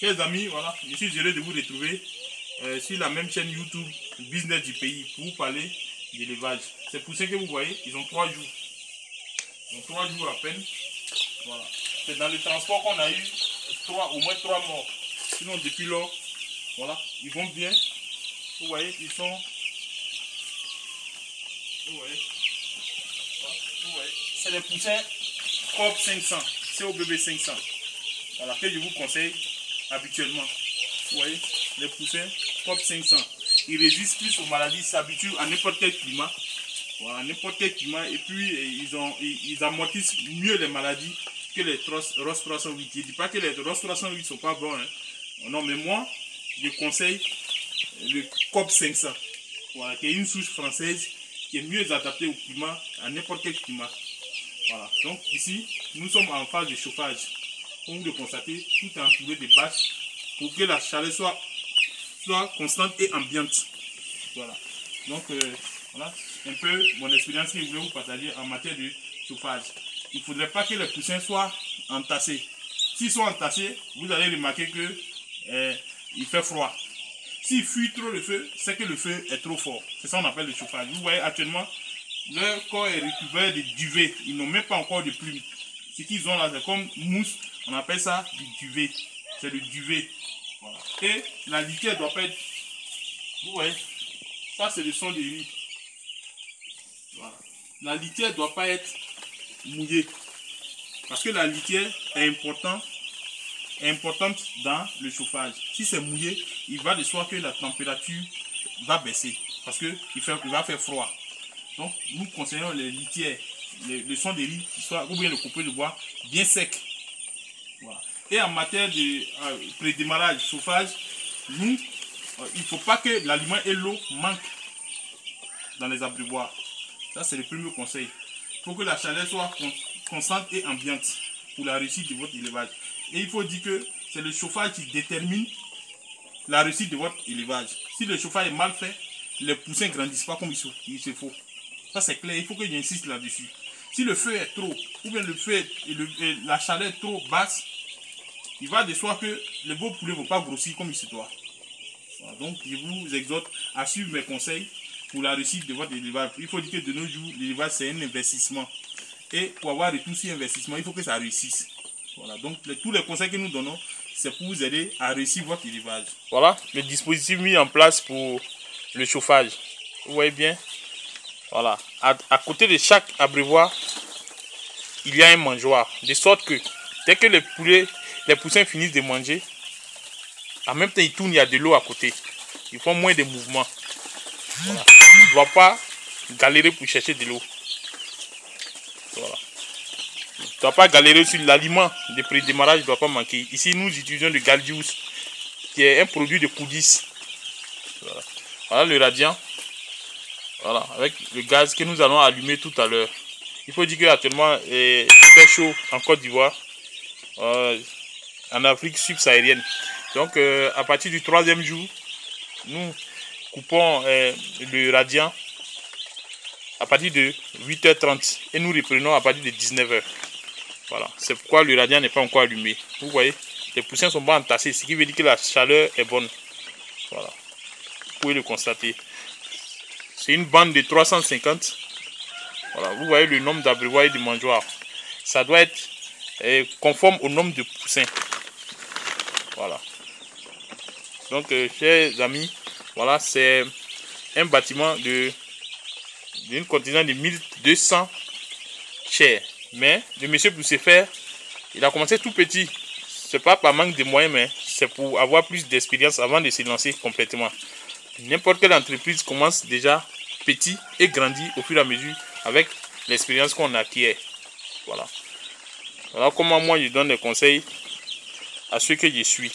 Chers amis, voilà, je suis heureux de vous retrouver sur la même chaîne YouTube Business du pays pour vous parler d'élevage. C'est pour ça que vous voyez, ils ont 3 jours. Ils ont 3 jours à peine. Voilà. C'est dans le transport qu'on a eu au moins 3 morts. Sinon depuis lors, voilà, ils vont bien. Vous voyez, ils sont... Vous voyez, voilà, vous voyez. C'est les poussins COB 500, COBB 500. Voilà, que je vous conseille habituellement. Vous voyez, les poussins COB 500. Ils résistent plus aux maladies, ils s'habituent à n'importe quel climat. Voilà, n'importe quel climat. Et puis, ils amortissent mieux les maladies que les Ross 308. Je ne dis pas que les Ross 308 ne sont pas bons. Hein. Non, mais moi, je conseille le COB 500. Voilà, qui est une souche française qui est mieux adaptée au climat, à n'importe quel climat. Voilà, donc ici, nous sommes en phase de chauffage. Comme vous le constatez, tout est entouré de bâches pour que la chaleur soit constante et ambiante. Voilà, donc voilà un peu mon expérience que je voulais vous partager en matière de chauffage. Il ne faudrait pas que les poussins soient entassés. S'ils sont entassés, vous allez remarquer que il fait froid. S'il fuit trop le feu, c'est que le feu est trop fort. C'est ça qu'on appelle le chauffage. Vous voyez actuellement, leur corps est recouvert de duvet. Ils n'ont même pas encore de plumes. Ce qu'ils ont là, c'est comme mousse. On appelle ça du duvet. C'est le duvet. Voilà. Et la litière doit pas être... Vous voyez, ça c'est le son des riz. Voilà. La litière ne doit pas être mouillée. Parce que la litière est importante dans le chauffage. Si c'est mouillé, il va de soi que la température va baisser. Parce qu'il va faire froid. Donc, nous conseillons les litières, le son des riz, ou bien le coupé de bois, bien sec. Voilà. Et en matière de prédémarrage, chauffage, il ne faut pas que l'aliment et l'eau manquent dans les abreuvoirs. Ça, c'est le premier conseil. Il faut que la chaleur soit constante et ambiante pour la réussite de votre élevage. Et il faut dire que c'est le chauffage qui détermine la réussite de votre élevage. Si le chauffage est mal fait, les poussins ne grandissent pas comme il se faut. Ça, c'est clair. Il faut que j'insiste là-dessus. Si le feu est trop, ou bien le feu la chaleur est trop basse, il va de soi que les beaux poulets ne vont pas grossir comme il se doit. Voilà, donc, je vous exhorte à suivre mes conseils pour la réussite de votre élevage. Il faut dire que de nos jours, l'élevage, c'est un investissement. Et pour avoir retour sur investissement, il faut que ça réussisse. Voilà, donc tous les conseils que nous donnons, c'est pour vous aider à réussir votre élevage. Voilà le dispositif mis en place pour le chauffage. Vous voyez bien. Voilà, à côté de chaque abreuvoir, il y a un mangeoire. De sorte que dès que les poussins finissent de manger, en même temps ils tournent, il y a de l'eau à côté. Ils font moins de mouvements. Voilà. Ils ne doivent pas galérer pour chercher de l'eau. Voilà. Il ne doit pas galérer sur l'aliment de prédémarrage, il ne doit pas manquer. Ici, nous utilisons le Galdius, qui est un produit de Coudis. Voilà. Voilà le radiant. Voilà, avec le gaz que nous allons allumer tout à l'heure. Il faut dire qu'actuellement, il fait chaud en Côte d'Ivoire, en Afrique subsaharienne. Donc, à partir du 3e jour, nous coupons le radiant à partir de 8h30 et nous reprenons à partir de 19h. Voilà, c'est pourquoi le radiant n'est pas encore allumé. Vous voyez, les poussins ne sont pas entassés, ce qui veut dire que la chaleur est bonne. Voilà, vous pouvez le constater. C'est une bande de 350. Voilà, vous voyez le nombre d'abreuvoirs et de mangeoires. Ça doit être conforme au nombre de poussins. Voilà. Donc, chers amis, voilà, c'est un bâtiment d'une contingent de 1200 chairs. Mais le monsieur, pour se faire, il a commencé tout petit. Ce n'est pas par manque de moyens, mais c'est pour avoir plus d'expérience avant de se lancer complètement. N'importe quelle entreprise commence déjà petit et grandit au fur et à mesure avec l'expérience qu'on acquiert. Voilà. Voilà comment moi je donne des conseils à ceux que je suis.